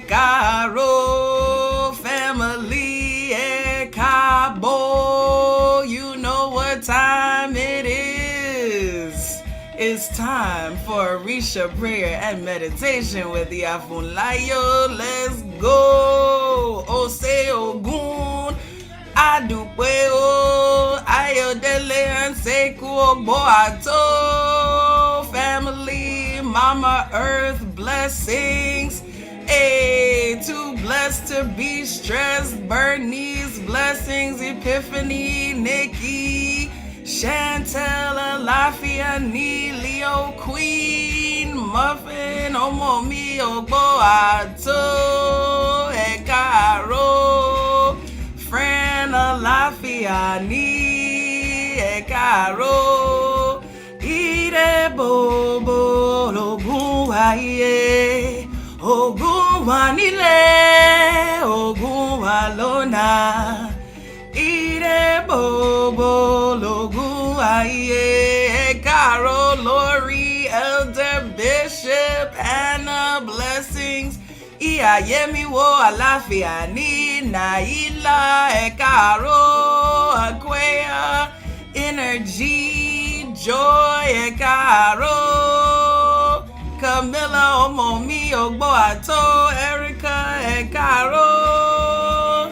Caro family, Cabo, you know what time it is. It's time for Orisa Prayer and Meditation with Iya Funlayo. Let's go. Ose Ogun, Adupe o, Ayodele and Seku Obatala. Family, Mama Earth, blessings. Hey, too blessed to be stressed. Bernice, blessings. Epiphany, Nikki, Chantel, Alafia, Leo, Queen, Muffin, Omomi, Oboato, Ekaro, Fran, Alafia, Ekaro, Ire Bobo, Ogun Aye, Ogun Wanile, Ogun Alona. Ire Bobo Logu Aye, Caro, Lori, Elder Bishop, Anna, blessings. Iya Yemi wo Alafia ni Naila, Caro, Aquia, Energy, Joy, Caro, Camilla, Omomi, Ogboato, Erica, Caro.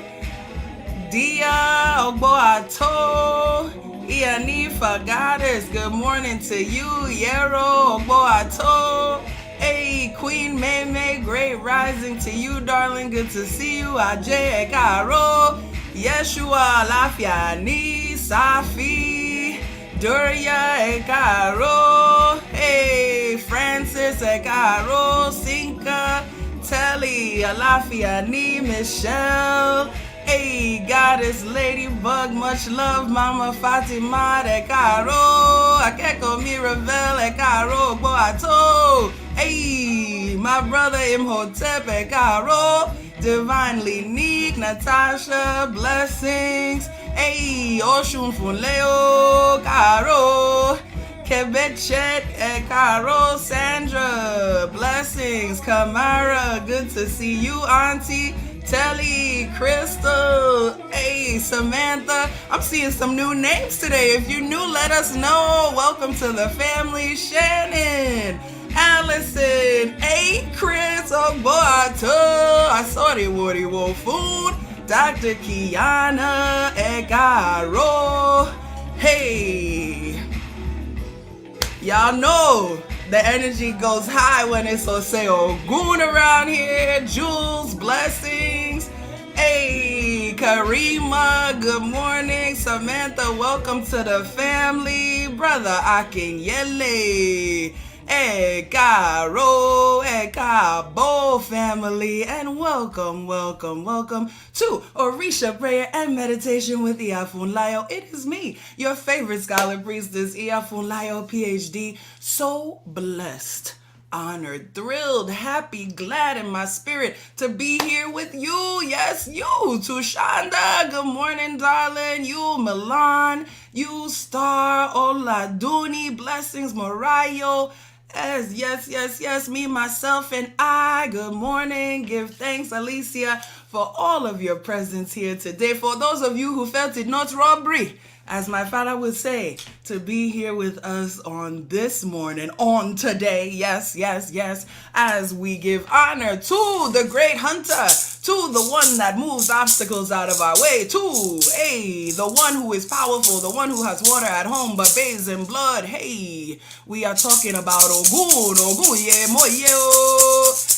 Dia Ogboato, Ianifa Goddess, good morning to you. Yero Ogboato, hey Queen May, great rising to you, darling. Good to see you. Ajay Ekaro, Yeshua Lafia Ni Safi, Duria Ekaro, hey Francis Ekaro, Sinka, Telly Alafia Ni Michelle. Hey, Goddess, Ladybug, much love, Mama Fatima, Caro, Akeko Miravel, Caro, Boato. Hey, my brother Imhotep, Caro, Divinely Neek, Natasha, blessings. Hey, Oshun Funlayo, Caro, Kebechet, Caro, Sandra, blessings. Kamara, good to see you, Auntie. Telly, Crystal, hey, Samantha. I'm seeing some new names today. If you're new, let us know. Welcome to the family. Shannon, Allison, hey, Chris, Oboato. I saw the Woody Wolfoon. Dr. Kiana, Egaro. Hey, y'all know the energy goes high when it's Ose Ogun around here. Jules, blessings. Hey, Karima, good morning. Samantha, welcome to the family. Brother Akinyele. Hey, Caro, hey, Cabo family. And welcome to Orisa Prayer and Meditation with Iya Funlayo. It is me, your favorite scholar priestess, Iya Funlayo, PhD. So blessed, honored, thrilled, happy, glad in my spirit to be here with you. Yes, you, Tushanda. Good morning, darling. You, Milan. You, Star. Oladuni. Blessings, Morayo. Yes, me, myself, and I. Good morning. Give thanks, Alicia, for all of your presence here today. For those of you who felt it not robbery, as my father would say, to be here with us on this morning, on today, yes, as we give honor to the great hunter, to the one that moves obstacles out of our way, to, hey, the one who is powerful, the one who has water at home but bathes in blood. Hey, we are talking about Ogun, yeah, moyo,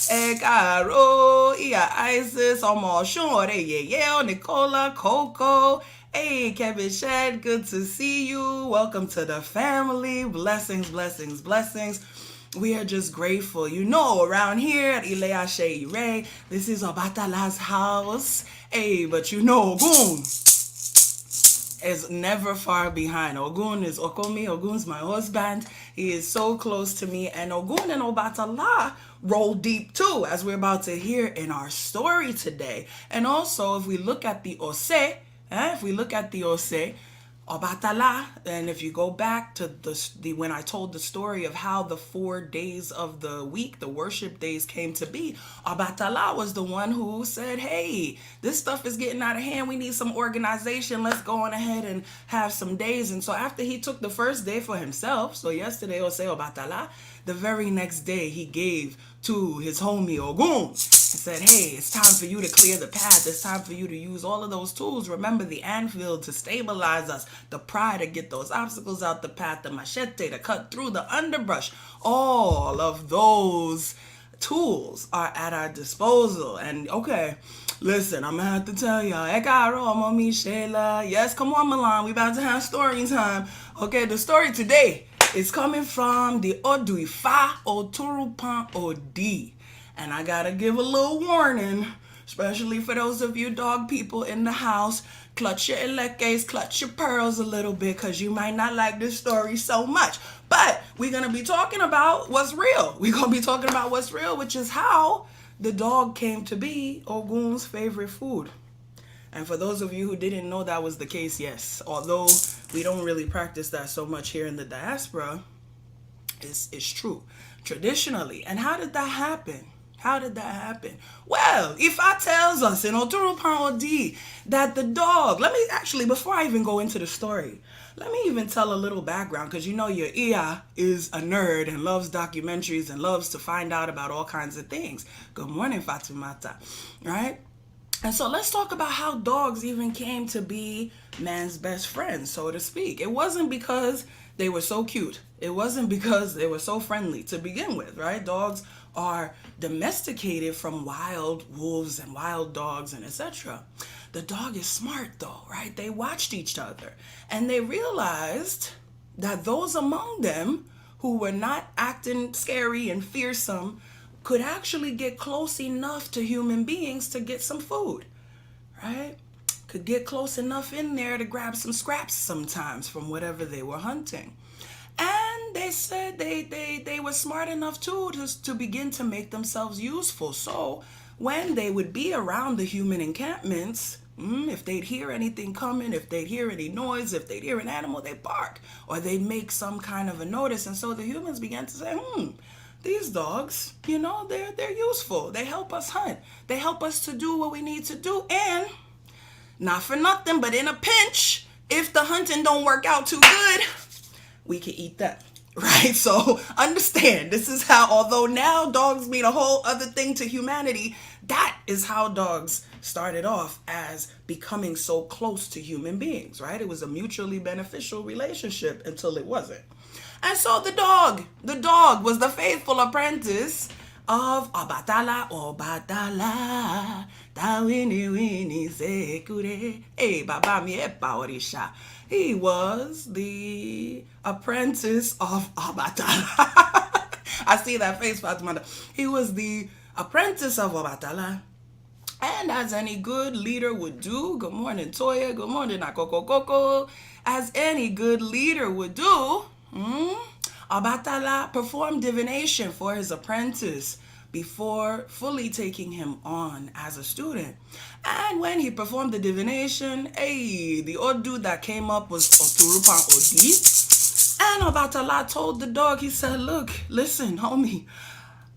Ekaro, Iya Isis, Omoshun, yeah, Nicola, Coco. Hey, Kevin Shed, good to see you. Welcome to the family. Blessings. We are just grateful. You know, around here at Ile Ase Ire, this is Obatala's house. Hey, but you know, Ogun is never far behind. Ogun is Okomi. Ogun's my husband. He is so close to me. And Ogun and Obatala roll deep too, as we're about to hear in our story today. And also, if we look at the Ose, Obatala, and if you go back to the when I told the story of how the 4 days of the week, the worship days came to be, Obatala was the one who said, hey, this stuff is getting out of hand. We need some organization. Let's go on ahead and have some days. And so after he took the first day for himself, so yesterday was say Obatala, the very next day he gave to his homie Ogun and said, hey, it's time for you to clear the path. It's time for you to use all of those tools. Remember the anvil to stabilize us, the pry to get those obstacles out the path, the machete to cut through the underbrush. All of those tools are at our disposal. And okay, listen, I'm gonna have to tell y'all. Yes, come on, Milan. We about to have story time. Okay, the story today is coming from the Oduifa Oturupan Odi. And I gotta give a little warning, especially for those of you dog people in the house. Clutch your elekes, clutch your pearls a little bit, because you might not like this story so much. But we're gonna be talking about what's real. We're gonna be talking about what's real, which is how the dog came to be Ogun's favorite food. And for those of you who didn't know that was the case, yes, although we don't really practice that so much here in the diaspora, it's true traditionally. And how did that happen? How did that happen? Well, Ifa tells us in Oturupan Odi that the dog, let me actually, before I even go into the story, let me even tell a little background, because you know your Iya is a nerd and loves documentaries and loves to find out about all kinds of things. Good morning, Fatimata, right? And so let's talk about how dogs even came to be man's best friend, so to speak. It wasn't because they were so cute. It wasn't because they were so friendly to begin with, right? Dogs are domesticated from wild wolves and wild dogs and etc. The dog is smart though, right? They watched each other and they realized that those among them who were not acting scary and fearsome could actually get close enough to human beings to get some food, right? Could get close enough in there to grab some scraps sometimes from whatever they were hunting. And they said they were smart enough too to begin to make themselves useful. So when they would be around the human encampments, if they'd hear anything coming, if they'd hear any noise, if they'd hear an animal, they'd bark or they'd make some kind of a notice. And so the humans began to say, these dogs, you know, they're useful. They help us hunt. They help us to do what we need to do. And not for nothing, but in a pinch, if the hunting don't work out too good, we can eat that, right? So understand, this is how, although now dogs mean a whole other thing to humanity, that is how dogs started off as becoming so close to human beings, right? It was a mutually beneficial relationship until it wasn't. And so the dog was the faithful apprentice of Obatala, Tawini Wini Sekure. Hey, Baba mi epa Orisha. He was the apprentice of Obatala. I see that face, Fatima. He was the apprentice of Obatala. And as any good leader would do, good morning, Toya, good morning, Akoko Koko. As any good leader would do, Obatala performed divination for his apprentice before fully taking him on as a student. And when he performed the divination, the old dude that came up was Oturupan Odi. And Obatala told the dog, he said, look, listen, homie,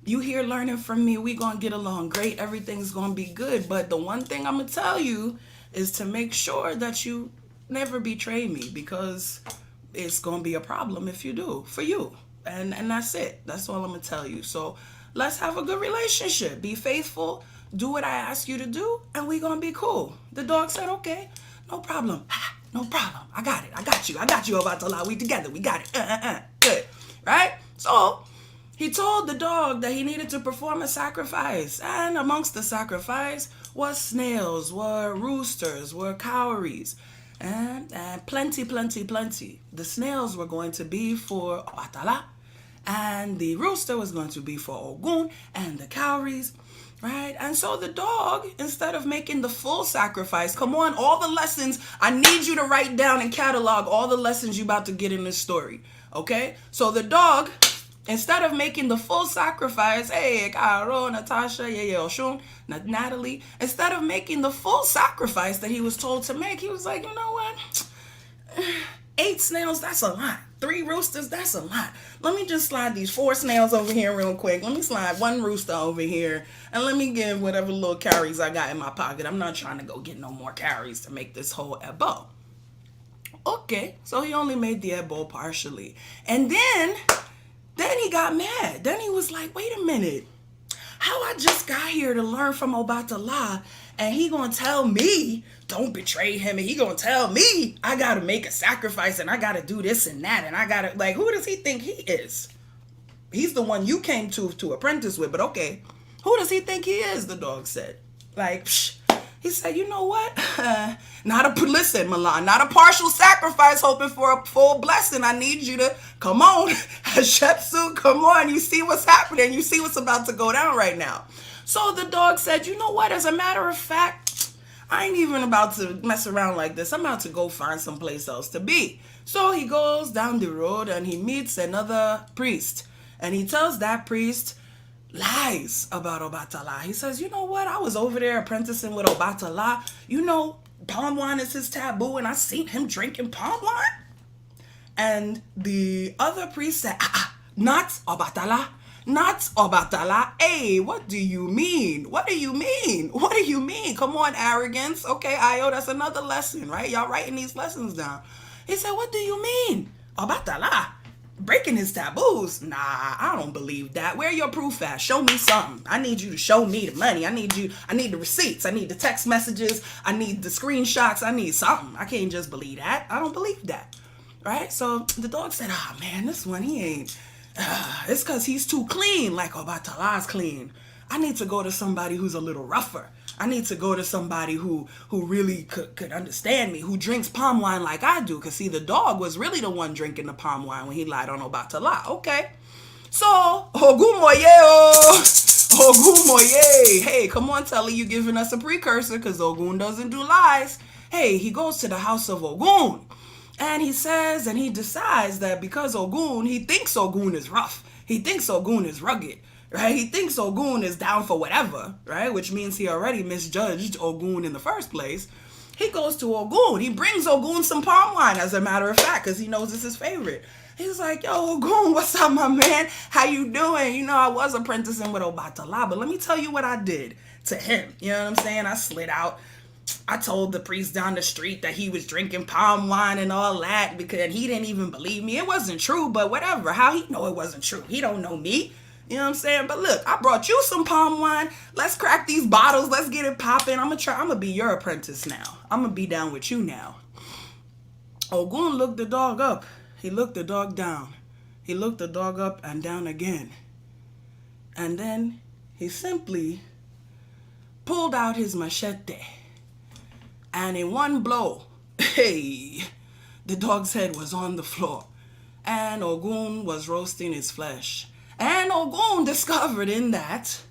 you here learning from me, we gonna get along great, everything's gonna be good. But the one thing I'm gonna tell you is to make sure that you never betray me, because it's gonna be a problem if you do, for you. And that's it. That's all I'm gonna tell you. So let's have a good relationship. Be faithful. Do what I ask you to do, and we gonna be cool. The dog said, okay, no problem. No problem. I got it. I got you, Obatala. We together. We got it. Good. Right? So he told the dog that he needed to perform a sacrifice. And amongst the sacrifice was snails, were roosters, were cowries. And plenty. The snails were going to be for Obatala, and the rooster was going to be for Ogun, and the cowries, right? And so the dog, instead of making the full sacrifice, come on, all the lessons, I need you to write down and catalog all the lessons you about to get in this story, okay? So the dog, instead of making the full sacrifice, hey, Caro, Natasha, Oshun, Natalie, instead of making the full sacrifice that he was told to make, he was like, you know what? 8 snails, that's a lot. 3 roosters, that's a lot. Let me just slide these 4 snails over here real quick. Let me slide 1 rooster over here. And let me give whatever little calories I got in my pocket. I'm not trying to go get no more calories to make this whole ebo. Okay, so he only made the ebo partially. And then he got mad. Then he was like, wait a minute. How I just got here to learn from Obatala, and he gonna tell me don't betray him, and he gonna tell me I gotta make a sacrifice, and I gotta do this and that, and I gotta, like, who does he think he is? He's the one you came to apprentice with, but okay, who does he think he is? The dog said. Like, psh. He said, you know what? Listen, Milan, not a partial sacrifice hoping for a full blessing. I need you to, come on, Shepsu, come on. You see what's happening. You see what's about to go down right now. So the dog said, you know what? As a matter of fact, I ain't even about to mess around like this. I'm about to go find someplace else to be. So he goes down the road and he meets another priest. And he tells that priest lies about Obatala. He says, you know what? I was over there apprenticing with Obatala. You know, palm wine is his taboo, and I seen him drinking palm wine. And the other priest said, not Obatala. Not Obatala. Hey, what do you mean? What do you mean? What do you mean? Come on, arrogance. Okay, Ayo, that's another lesson, right? Y'all writing these lessons down. He said, what do you mean? Obatala breaking his taboos? Nah, I don't believe that. Where your proof at? Show me something. I need you to show me the money. I need the receipts. I need the text messages. I need the screenshots. I need something. I can't just believe that. I don't believe that. Right? So the dog said, man, this one, he ain't. It's because he's too clean, like Obatala's clean. I need to go to somebody who's a little rougher. I need to go to somebody who really could understand me, who drinks palm wine like I do. Because, see, the dog was really the one drinking the palm wine when he lied on Obatala. Okay. So, Ogun moye. Hey, come on, Telly, you giving us a precursor because Ogun doesn't do lies. Hey, he goes to the house of Ogun. And he says, and he decides that because Ogun, he thinks Ogun is rough. He thinks Ogun is rugged. Right? He thinks Ogun is down for whatever, right? Which means he already misjudged Ogun in the first place. He goes to Ogun. He brings Ogun some palm wine, as a matter of fact, because he knows it's his favorite. He's like, yo, Ogun, what's up, my man? How you doing? You know, I was apprenticing with Obatala, but let me tell you what I did to him. You know what I'm saying? I slid out. I told the priest down the street that he was drinking palm wine and all that, because he didn't even believe me. It wasn't true, but whatever. How he know it wasn't true? He don't know me. You know what I'm saying? But look, I brought you some palm wine. Let's crack these bottles. Let's get it popping. I'm gonna be your apprentice now. I'm gonna be down with you now. Ogun looked the dog up. He looked the dog down. He looked the dog up and down again. And then he simply pulled out his machete. And in one blow, hey, the dog's head was on the floor. And Ogun was roasting his flesh. And Ogun discovered in that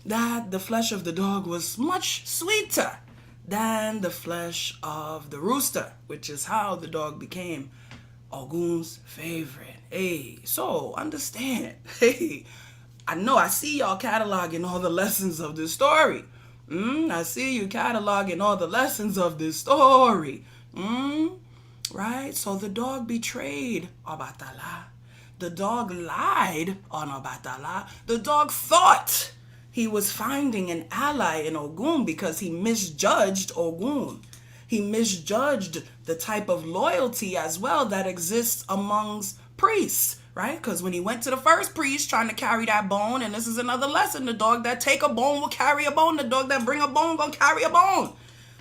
the flesh of the dog was much sweeter than the flesh of the rooster, which is how the dog became Ogun's favorite. Hey, so understand. Hey, I see y'all cataloging all the lessons of this story. I see you cataloging all the lessons of this story. Right? So the dog betrayed Obatala. The dog lied on Obatala. The dog thought he was finding an ally in Ogun because he misjudged Ogun. He misjudged the type of loyalty as well that exists amongst priests, right? Because when he went to the first priest trying to carry that bone, and this is another lesson, the dog that take a bone will carry a bone. The dog that bring a bone gonna carry a bone.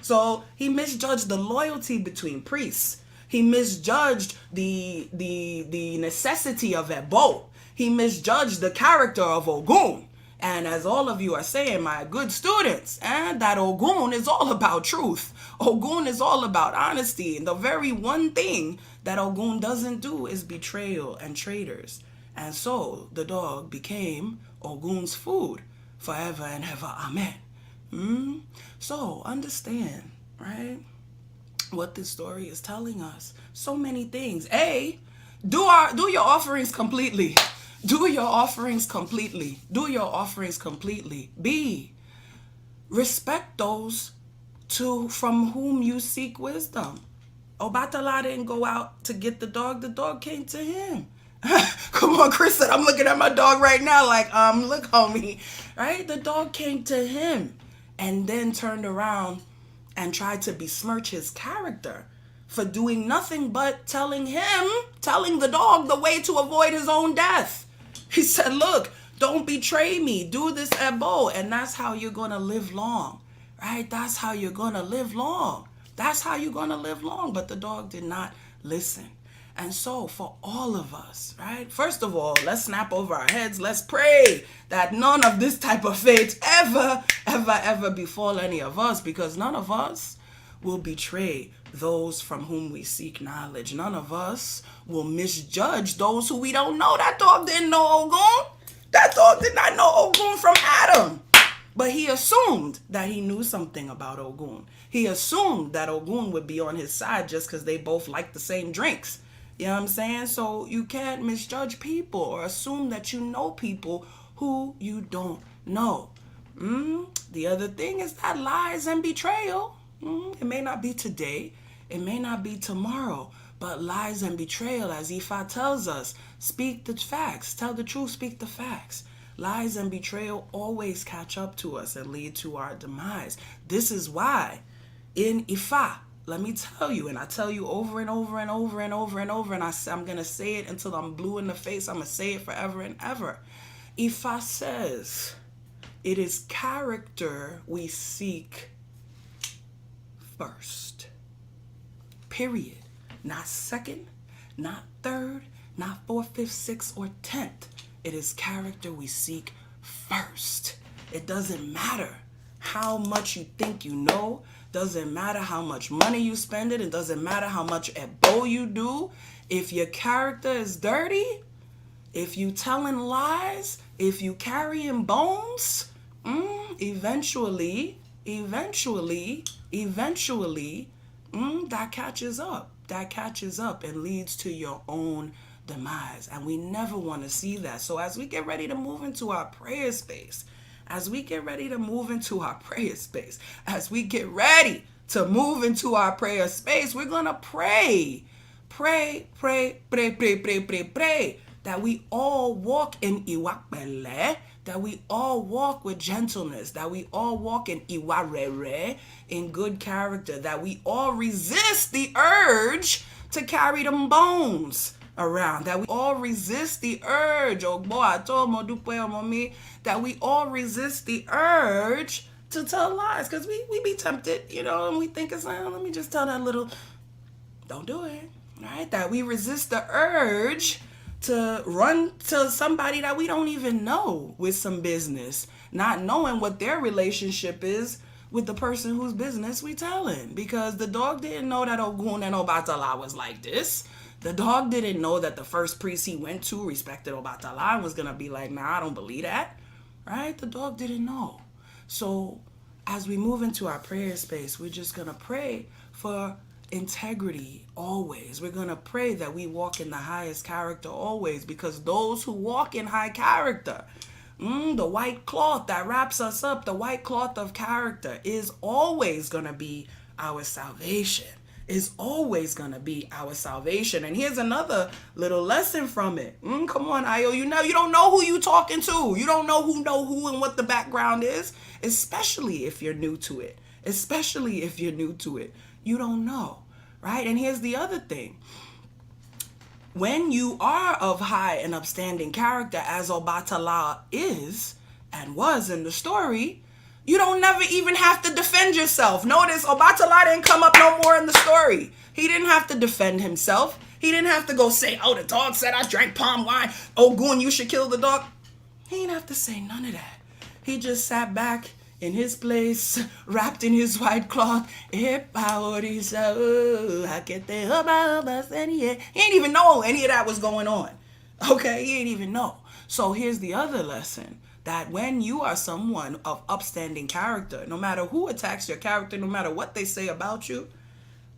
So he misjudged the loyalty between priests. He misjudged the necessity of Ebo. He misjudged the character of Ogun. And as all of you are saying, my good students, and that Ogun is all about truth. Ogun is all about honesty. And the very one thing that Ogun doesn't do is betrayal and traitors. And so the dog became Ogun's food forever and ever. Amen. So understand, right? What this story is telling us. So many things. A, do your offerings completely. Do your offerings completely. Do your offerings completely. B, respect those from whom you seek wisdom. Obatala didn't go out to get the dog came to him. Come on, Chris said, I'm looking at my dog right now like, look, homie, right? The dog came to him and then turned around and tried to besmirch his character for doing nothing but telling the dog the way to avoid his own death. He said, look, don't betray me. Do this ebo. And that's how you're going to live long, right? That's how you're going to live long. That's how you're going to live long. But the dog did not listen. And so for all of us, right? First of all, let's snap over our heads. Let's pray that none of this type of fate ever befall any of us, because none of us will betray those from whom we seek knowledge. None of us will misjudge those who we don't know. That dog didn't know Ogun. That dog did not know Ogun from Adam. But he assumed that he knew something about Ogun. He assumed that Ogun would be on his side just because they both like the same drinks. You know what I'm saying? So you can't misjudge people or assume that you know people who you don't know. The other thing is that lies and betrayal. It may not be today. It may not be tomorrow. But lies and betrayal, as Ifa tells us, speak the facts. Tell the truth, speak the facts. Lies and betrayal always catch up to us and lead to our demise. This is why in Ifa, let me tell you, and I tell you over and over and over and over and over, and I'm going to say it until I'm blue in the face. I'm going to say it forever and ever. Ifa says, it is character we seek first. Period. Not second, not third, not fourth, fifth, sixth, or 10th. It is character we seek first. It doesn't matter how much you think you know. Doesn't matter how much money you spend it. It doesn't matter how much ebo you do. If your character is dirty, if you telling lies, if you carrying bones, eventually, that catches up. That catches up and leads to your own demise. And we never want to see that. So as we get ready to move into our prayer space, as we get ready to move into our prayer space, we're going to pray that we all walk in iwakbele, that we all walk with gentleness, that we all walk in iwarere, in good character, that we all resist the urge to carry them bones around, that we all resist the urge, that we all resist the urge to tell lies, because we be tempted, and we think it's like, let me just tell that little, don't do it, right? That we resist the urge to run to somebody that we don't even know with some business, not knowing what their relationship is with the person whose business we telling, because the dog didn't know that Ogun and Obatala was like this. The dog didn't know that the first priest he went to respected Obatala and was going to be like, nah, I don't believe that, right? The dog didn't know. So as we move into our prayer space, we're just going to pray for integrity always. We're going to pray that we walk in the highest character always, because those who walk in high character, the white cloth that wraps us up, the white cloth of character is always going to be our salvation. Is always going to be our salvation. And here's another little lesson from it. Come on, Iyo. You don't know who you talking to. You don't know who and what the background is, especially if you're new to it. You don't know, right? And here's the other thing. When you are of high and upstanding character, as Obatala is and was in the story, you don't never even have to defend yourself. Notice Obatala didn't come up no more in the story. He didn't have to defend himself. He didn't have to go say, oh, the dog said I drank palm wine. Ogun, you should kill the dog. He didn't have to say none of that. He just sat back in his place, wrapped in his white cloth. He didn't even know any of that was going on. Okay, he didn't even know. So here's the other lesson. That when you are someone of upstanding character, no matter who attacks your character, no matter what they say about you,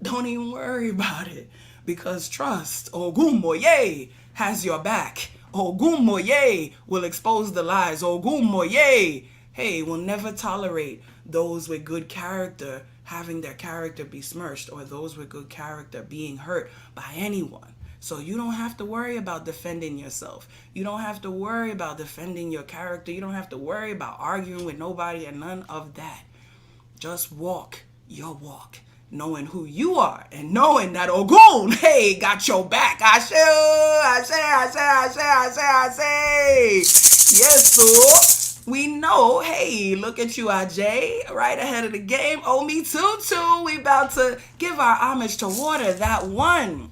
don't even worry about it. Because trust, Ogun Moye has your back. Ogun Moye will expose the lies. Ogun Moye, will never tolerate those with good character having their character besmirched or those with good character being hurt by anyone. So you don't have to worry about defending yourself. You don't have to worry about defending your character. You don't have to worry about arguing with nobody and none of that. Just walk your walk, knowing who you are and knowing that Ogun, hey, got your back. I say. Yes, sir. We know, hey, look at you, Ajay, right ahead of the game. Oh, me too. We about to give our homage to water, that one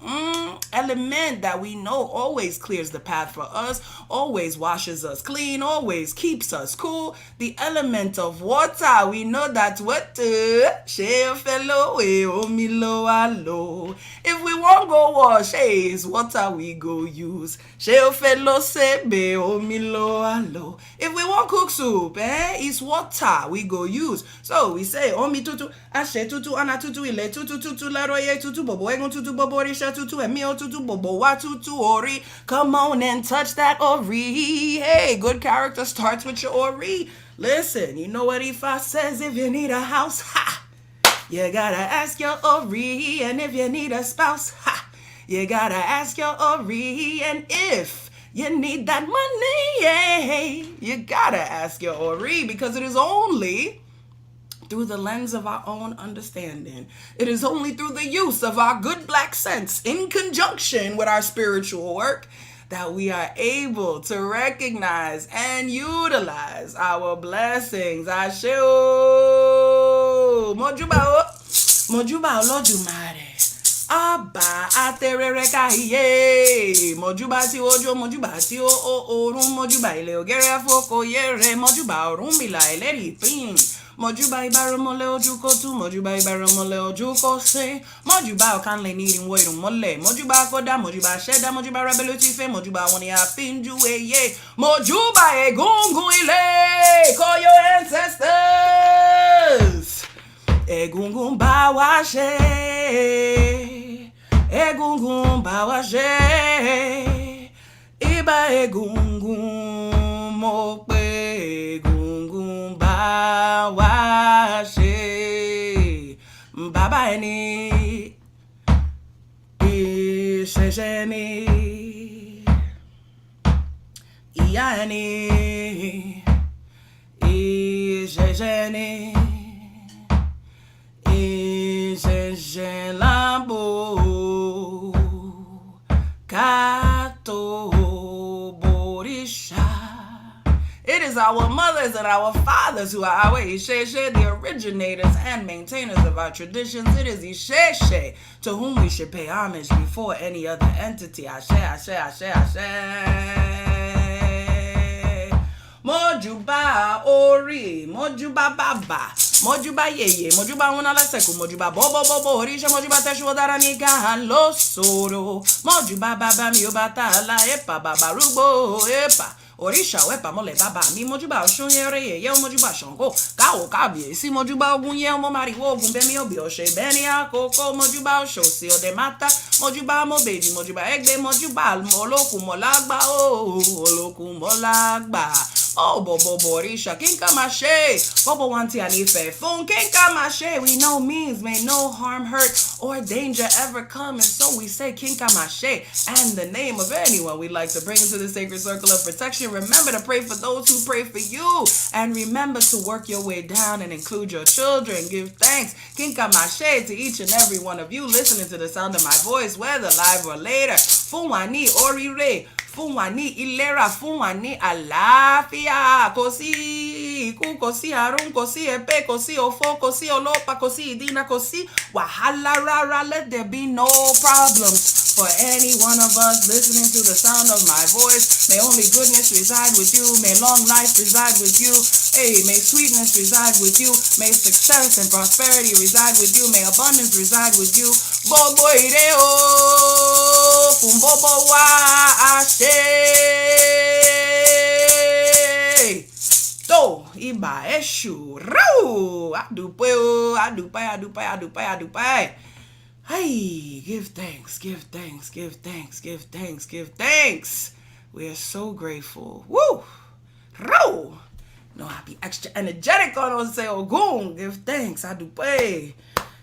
element that we know always clears the path for us, always washes us clean, always keeps us cool. The element of water, we know that water, share fellow, oh me low. If we won't go wash, hey, it's water we go use. Share fellow, say, oh me low. If we won't cook soup, it's water we go use. So we say, Omi tutu, Ashe tutu, Ana tutu, Ile tutu, Laroye tutu, Bobo, Egon tutu, Bobo, Orisha tutu, Emio tutu, Bobo, Wa tutu, Ori. Come on and touch that Ori. Hey, good character starts with your Ori. Listen, you know what Ifa says, if you need a house, ha! You gotta ask your Ori. And if you need a spouse, ha! You gotta ask your Ori. And if you need that money, yeah, you gotta ask your Ori, because it is only through the lens of our own understanding. It is only through the use of our good black sense in conjunction with our spiritual work that we are able to recognize and utilize our blessings. Ashe o, Mojuba Olodumare. Abba aterere kahiye mojuba ti ojo mojuba ti orun mojuba ile ogere afoko yere mojuba orun bila ileri pin mojuba ibaromole ojukotu mojuba ibaromole ojukose mojuba okanle needing woirun mole mojuba koda mojuba sheda mojuba rebelluti fe mojuba woni afinju eye mojuba egungun ile call your ancestors egungun ba wa she Egungun bawaje, iba egungun mo pe egungun bawaje, baba eni, isheshe ni, iya eni, isheshe ni, isheshe lambo. It is our mothers and our fathers who are our Isheshe, the originators and maintainers of our traditions. It is Isheshe to whom we should pay homage before any other entity. Ashe, ashe, ashe, ashe. Mojuba Ori, Mojuba Baba, Mojuba Yeye, Mojuba Unala Seku, Mojuba Bobo Orisha, Mojuba Teshuodara Nika Lo Soro, Mojuba Baba mi Obatala, Epa Baba Rubo, Epa. Orisha wepa mole baba mi mojuba oshun yere ye mojuba shongo ka o kabi si mojuba ogun ye mo mariwo ogun be mi obi o se beni akoko mojuba osho si ode mata mojuba mo beji mojuba egbe mojuba olokun mo lagba o olokun mo lagba oh bobo Orisha kinka mashe bobo wanti anife fun kinka mashe we know means may no harm hurt or danger ever come, and so we say kinka mashe and the name of anyone we'd like to bring into the sacred circle of protection. Remember to pray for those who pray for you, and remember to work your way down and include your children. Give thanks, kinka mashe, to each and every one of you listening to the sound of my voice, whether live or later. Funwani orire, funwani ilera, funwani alafia, kosi iku, kosi harun, kosi epe, kosi ofo, kosi olopa, kosi idina, kosi wahala rara. Let there be no problems for any one of us listening to the sound of my voice. May only goodness reside with you. May long life reside with you. Hey, may sweetness reside with you. May success and prosperity reside with you. May abundance reside with you. Bobo ideo, fumbobo wa ashe. To iba eshu ru adupe. Hey, give thanks. We are so grateful. Woo! Ro! I be extra energetic on those say Ogun. Give thanks. I do pray.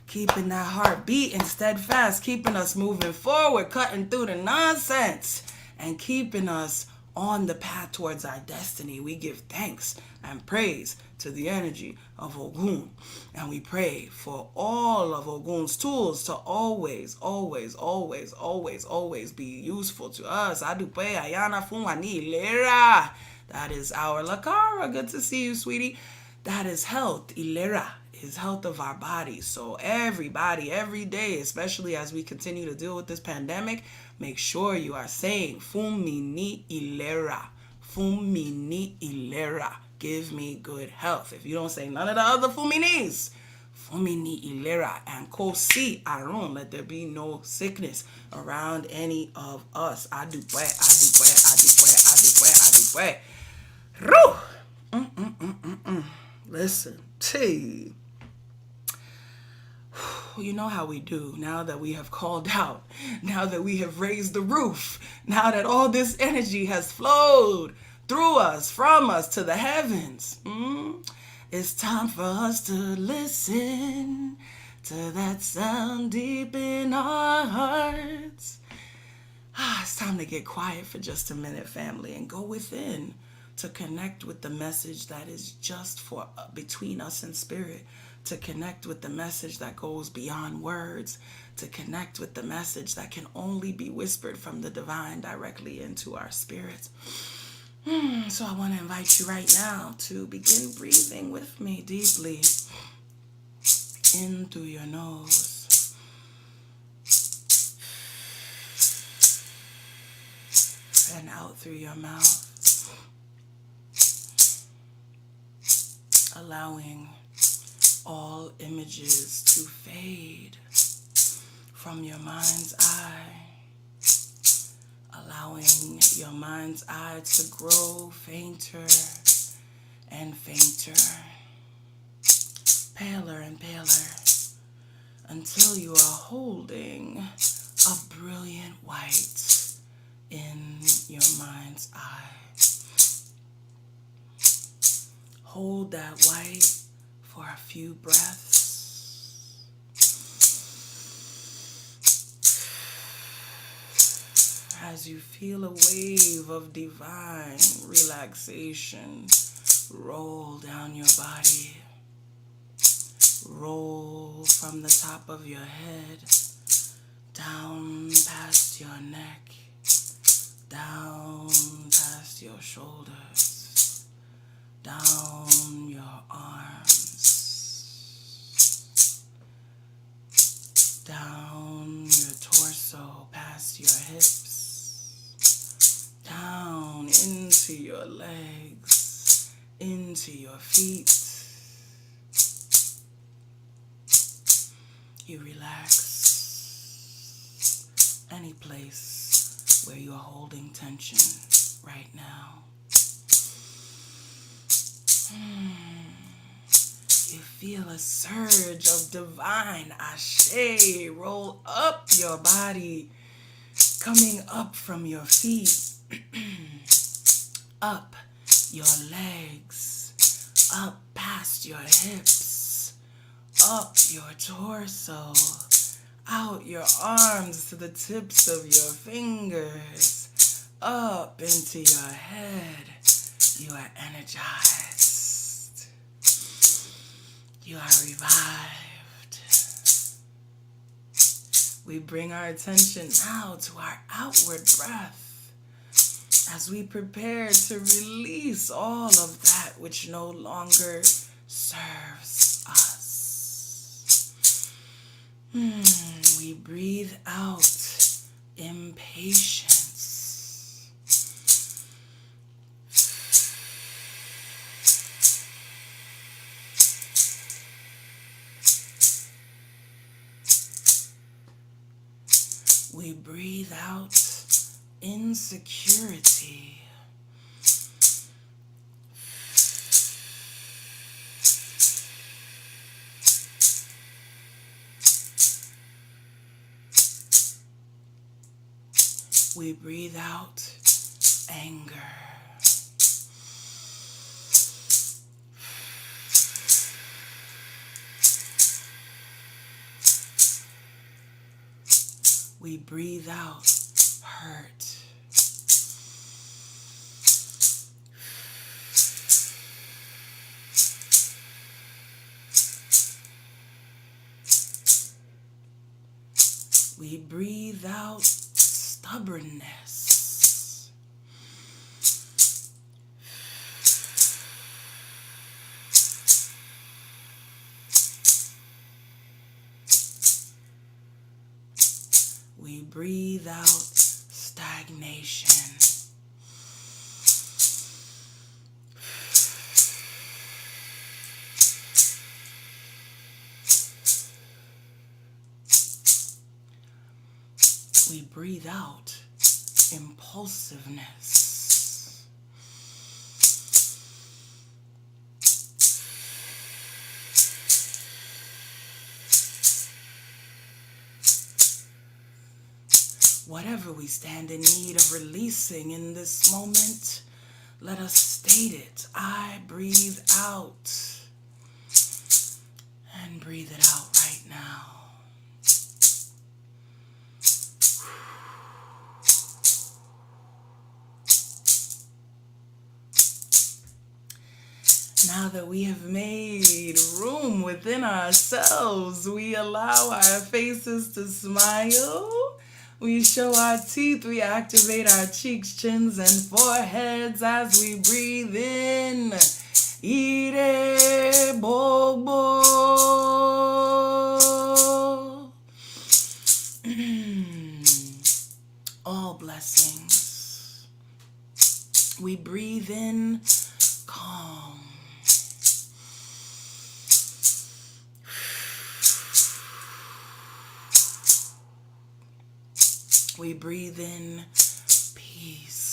Keeping that heart beating steadfast, keeping us moving forward, cutting through the nonsense, and keeping us on the path towards our destiny. We give thanks and praise to the energy of Ogun. And we pray for all of Ogun's tools to always, always, always, always, always be useful to us. I do pray. Iya Funlayo. That is our Lakara. Good to see you, sweetie. That is health. Ilera is health of our body. So everybody, every day, especially as we continue to deal with this pandemic, make sure you are saying Fumini Ilera. Fumini Ilera. Give me good health. If you don't say none of the other Fuminis, Fumini Ilera and Kosi Arun, let there be no sickness around any of us. I do pray, I do pray, I do pray, I do pray, I do pray. Listen, you know how we do now that we have called out, now that we have raised the roof, now that all this energy has flowed through us, from us to the heavens. It's time for us to listen to that sound deep in our hearts. It's time to get quiet for just a minute, family, and go within to connect with the message that is just for between us and spirit, to connect with the message that goes beyond words, to connect with the message that can only be whispered from the divine directly into our spirits. So I want to invite you right now to begin breathing with me deeply in through your nose and out through your mouth. Allowing all images to fade from your mind's eye. Allowing your mind's eye to grow fainter and fainter, paler and paler, until you are holding a brilliant white in your mind's eye. Hold that white for a few breaths. As you feel a wave of divine relaxation roll down your body, roll from the top of your head, down past your neck, down past your shoulders, down your arms, down your torso, past your hips, down into your legs, into your feet. You relax any place where you are holding tension right now. You feel a surge of divine ashe roll up your body, coming up from your feet, up your legs, up past your hips, up your torso, out your arms to the tips of your fingers, up into your head. You are energized. You are revived. We bring our attention now to our outward breath as we prepare to release all of that which no longer serves us. We breathe out impatience. We breathe out insecurity. We breathe out anger. We breathe out hurt. We breathe out stubbornness. We breathe out stagnation. We breathe out impulsiveness. Whatever we stand in need of releasing in this moment, let us state it. I breathe out. And breathe it out right now. Now that we have made room within ourselves, we allow our faces to smile. We show our teeth, we activate our cheeks, chins, and foreheads as we breathe in. Ire bobo. All blessings. We breathe in calm. We breathe in peace.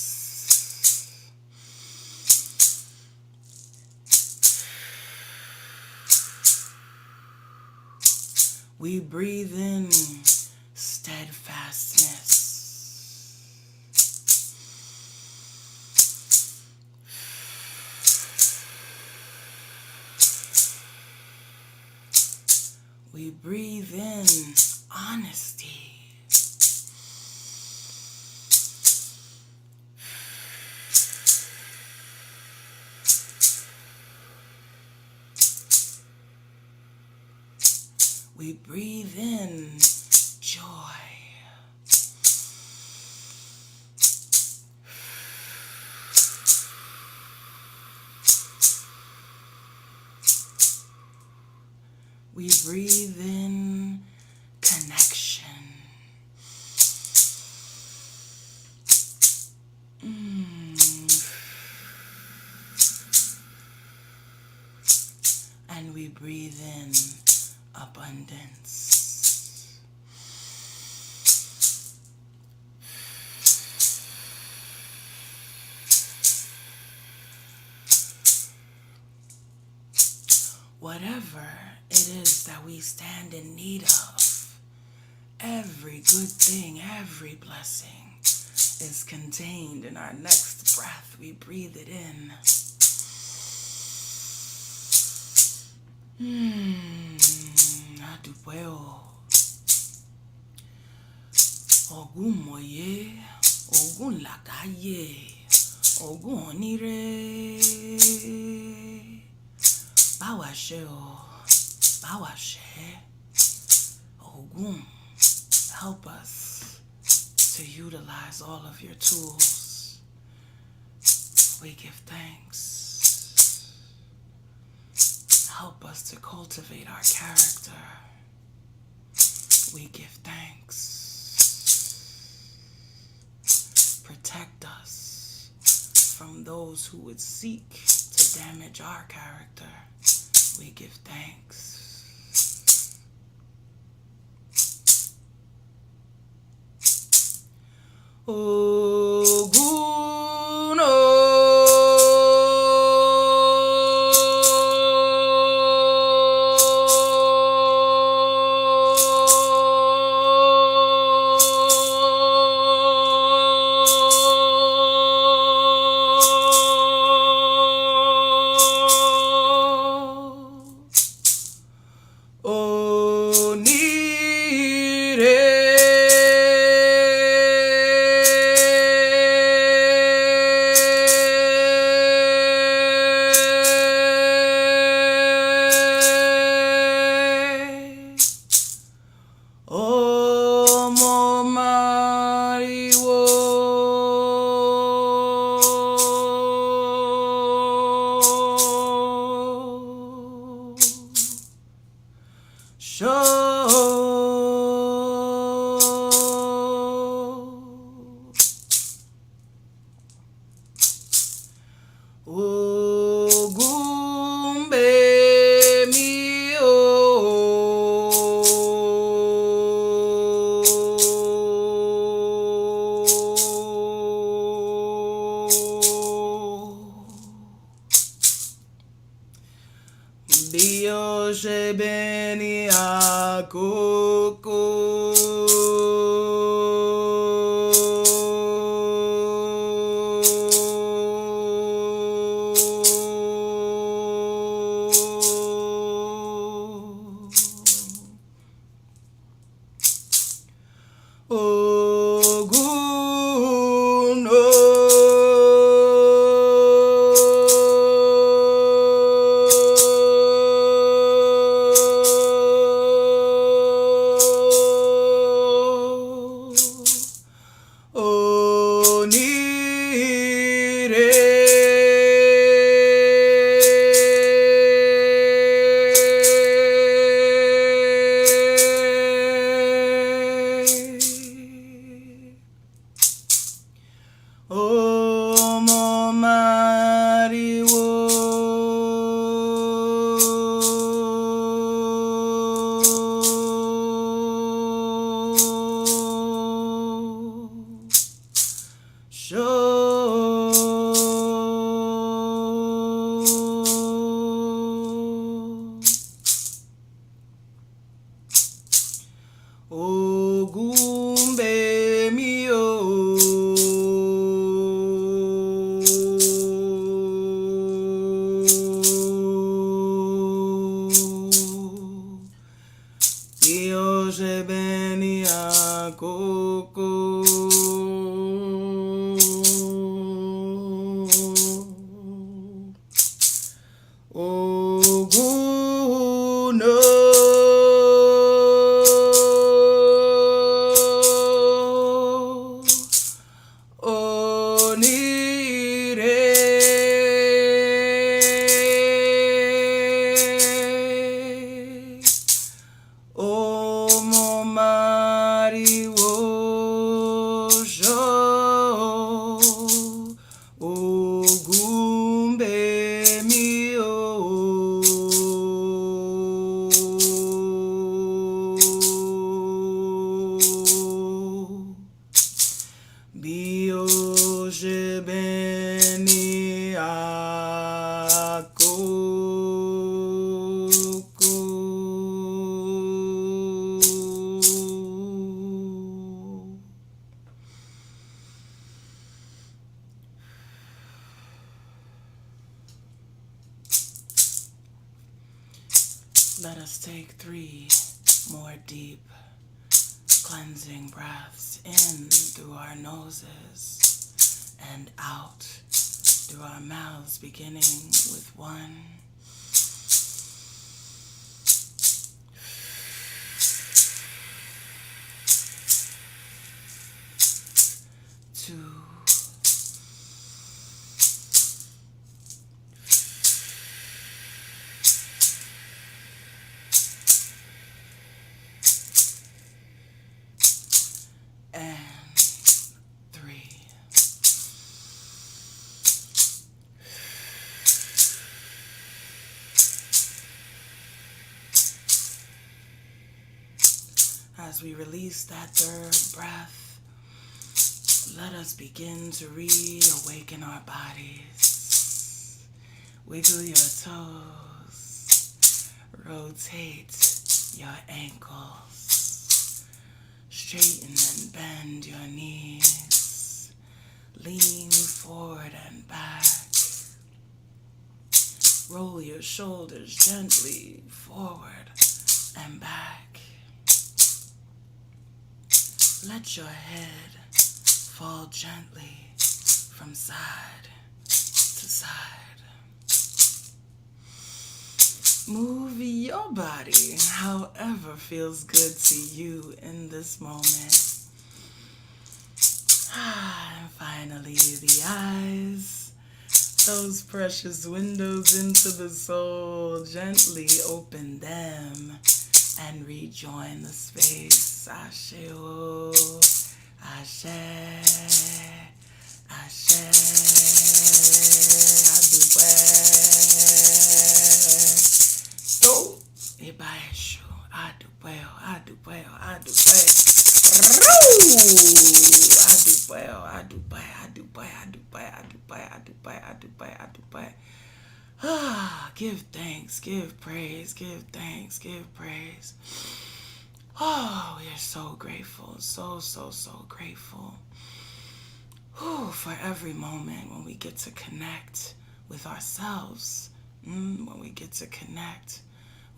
We breathe in steadfastness. We breathe in honesty. We breathe in joy. We breathe in connection. And we breathe in abundance. Whatever it is that we stand in need of, every good thing, every blessing is contained in our next breath. We breathe it in. Adupeo. Ogun moye, Ogun lakaye, Ogun onire. Bawashe o, Bawashe. Ogun, help us to utilize all of your tools. We give thanks. Help us to cultivate our character. We give thanks. Protect us from those who would seek to damage our character. We give thanks. Ogun, Onire. Ogun be mi o. Bí ó ṣe bẹ ní àkókò. Ogun Ogun be mi o. Bí ó ṣe bẹ ní àkókò. Ogun bí ó ṣe bẹ ní àkókò. Let us take 3 more deep cleansing breaths in through our noses and out through our mouths, beginning with 1, 2, and 3. As we release that 3rd breath, let us begin to reawaken our bodies. Wiggle your toes. Rotate your ankles. Straighten and bend your knees. Lean forward and back. Roll your shoulders gently forward and back. Let your head fall gently from side to side. Move your body however feels good to you in this moment. And finally, the eyes, those precious windows into the soul, gently open them and rejoin the space. Ashe-o, Ashe, Ashe, Give thanks, give praise, give thanks, give praise. Oh, we are so grateful, so grateful. For every moment when we get to connect with ourselves, when we get to connect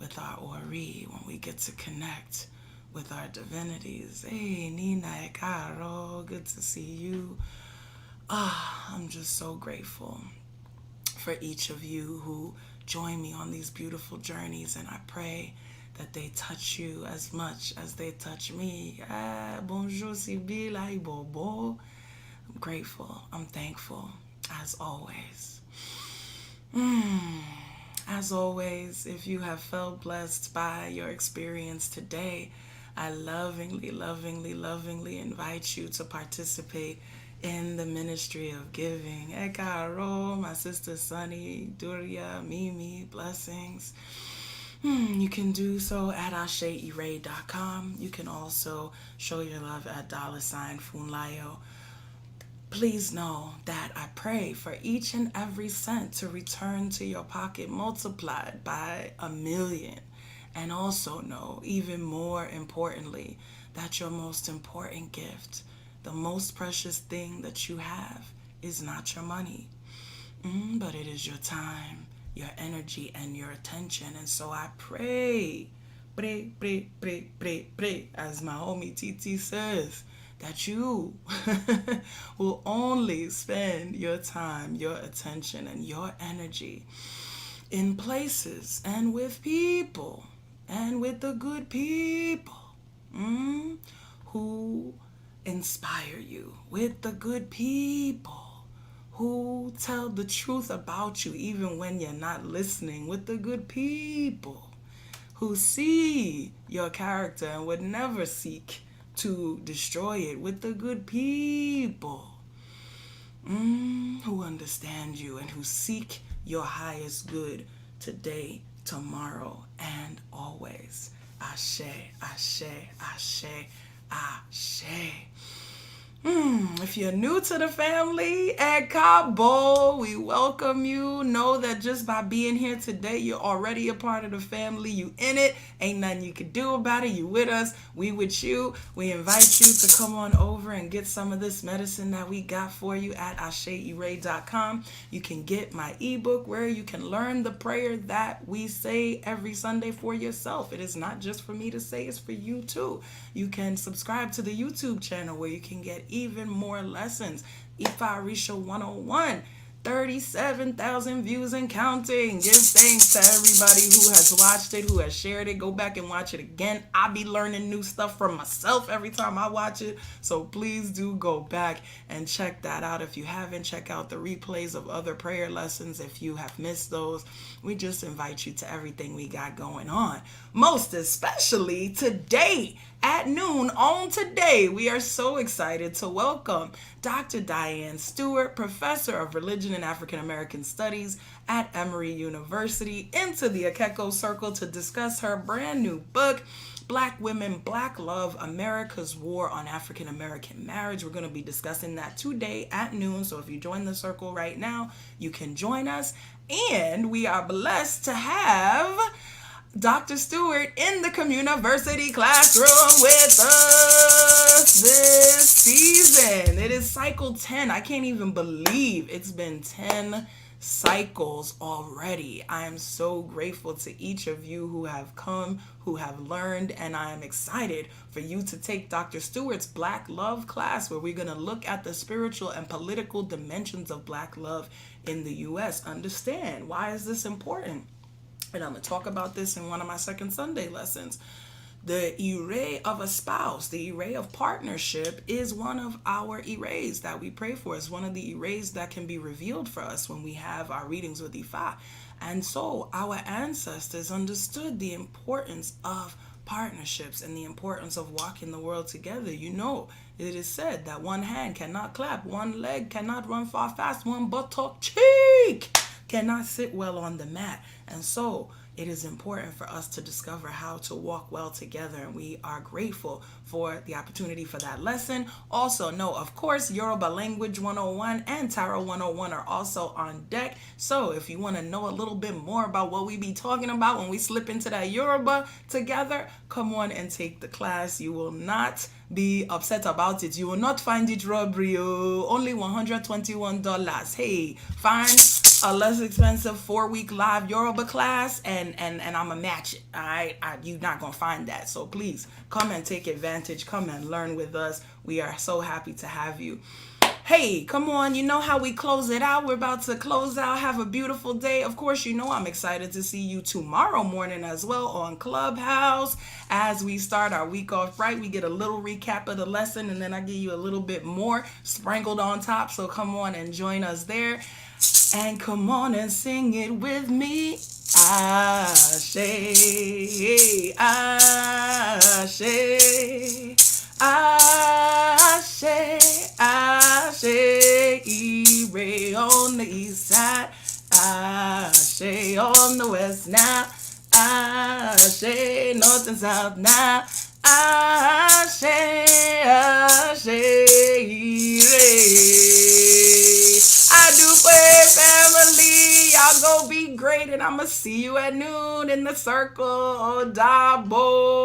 with our Ori, when we get to connect with our divinities. Hey, Nina e Caro, good to see you. I'm just so grateful for each of you who join me on these beautiful journeys, and I pray that they touch you as much as they touch me. Bonjour, Sibila, Bobo. I'm grateful. I'm thankful, as always. As always, if you have felt blessed by your experience today, I lovingly invite you to participate in the ministry of giving. Ekaro, my sister Sunny, Duria, Mimi, blessings. You can do so at aseire.com. You can also show your love at $Funlayo. Please know that I pray for each and every cent to return to your pocket multiplied by 1,000,000. And also know, even more importantly, that your most important gift, the most precious thing that you have, is not your money, but it is your time, your energy, and your attention. And so I pray, as my homie Titi says, that you will only spend your time, your attention, and your energy in places and with people, and with the good people who inspire you, with the good people who tell the truth about you even when you're not listening, with the good people who see your character and would never seek to destroy it, with the good people who understand you and who seek your highest good today, tomorrow, and always. Ashe, ashe, ashe, ashe. If you're new to the family at Cabo, we welcome you. Know that just by being here today, you're already a part of the family. You in it. Ain't nothing you can do about it. You with us. We with you. We invite you to come on over and get some of this medicine that we got for you at aseire.com. You can get my ebook where you can learn the prayer that we say every Sunday for yourself. It is not just for me to say, it's for you too. You can subscribe to the YouTube channel where you can get even more lessons. Ifa Orisha 101, 37,000 views and counting. Give thanks to everybody who has watched it, who has shared it. Go back and watch it again. I be learning new stuff from myself every time I watch it. So please do go back and check that out. If you haven't, check out the replays of other prayer lessons if you have missed those. We just invite you to everything we got going on. Most especially today at noon on today, we are so excited to welcome Dr. Diane Stewart, Professor of Religion and African American Studies at Emory University, into the Akeko Circle to discuss her brand new book, Black Women, Black Love, America's War on African American Marriage. We're going to be discussing that today at noon. So if you join the circle right now, you can join us. And we are blessed to have Dr. Stewart in the communiversity classroom with us this season. It is cycle 10. I can't even believe it's been 10 cycles already. I am so grateful to each of you who have come, who have learned, and I am excited for you to take Dr. Stewart's Black Love class, where we're going to look at the spiritual and political dimensions of Black love in the U.S. Understand, why is this important? And I'm going to talk about this in one of my second Sunday lessons. The Ire of a spouse, the Ire of partnership, is one of our Ires that we pray for. It's one of the Ires that can be revealed for us when we have our readings with Ifa. And so our ancestors understood the importance of partnerships and the importance of walking the world together. You know, it is said that one hand cannot clap, one leg cannot run far fast, one buttock cheek cannot sit well on the mat. And so it is important for us to discover how to walk well together, and we are grateful for the opportunity for that lesson. Also, know, of course, Yoruba Language 101 and Tarot 101 are also on deck. So if you want to know a little bit more about what we be talking about when we slip into that Yoruba together, come on and take the class. You will not be upset about it. You will not find it robbery. Only $121. Hey, find a less expensive 4-week live Yoruba class and I'ma match it. All right, you're not gonna find that. So please come and take advantage. Come and learn with us. We are so happy to have you. Hey, come on, you know how we close it out. We're about to close out. Have a beautiful day. Of course, you know I'm excited to see you tomorrow morning as well on Clubhouse. As we start our week off right, we get a little recap of the lesson, and then I give you a little bit more sprinkled on top. So come on and join us there. And come on and sing it with me. Ashe, Ashe, Ashe, Ashe, Ire on the east side, Ashe on the west now, Ashe north and south now, Ashe, Ashe, Ire. I do pray, family. Y'all go be great, and I'ma see you at noon in the circle. Dabo.